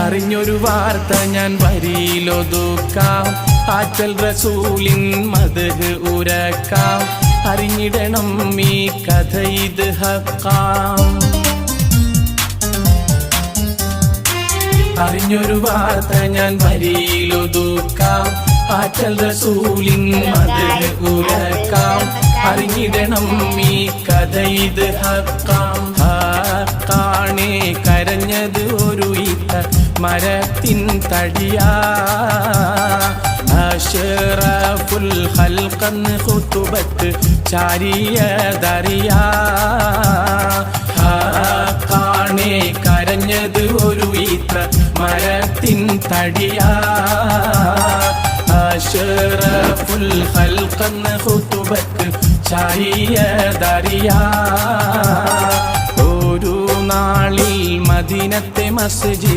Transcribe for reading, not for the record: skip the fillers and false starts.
അറിഞ്ഞൊരു വാർത്ത ഞാൻ വരിയിലൊതുക്കാം, ആറ്റൽ റസൂലിൻ മദ്ഹ് ഉരക്കാം. അറിഞ്ഞിടണം ഈ കഥ ഇത് ഹക്കാം. അറിഞ്ഞൊരു വാർത്ത ഞാൻ വരിയിലൊതുക്കാം, ആറ്റൽ റസൂലിൻ മദ്ഹ് ഉരക്കാം. അറിഞ്ഞിടണം ഈ കഥ ഇത് ഹക്കാം. ഹക്കാണേ കരഞ്ഞത് ഒരു ഈത്ത മരത്തിൻ തടിയാ. അഷ്റഫുൽ ഖൽഖന്ന് ഖുതുബത്ത് ചാരിയതറിയാ. ഹക്കാണേ കരഞ്ഞത് ഒരു ഈത്ത മരത്തിൻ തടിയാ. അഷ്റഫുൽ ഖൽഖന്ന് ഖുതുബത്ത് ചാരിയതറിയാ. ഒരു നാളിൽ മദീനത്തെ മസ്ജിദ്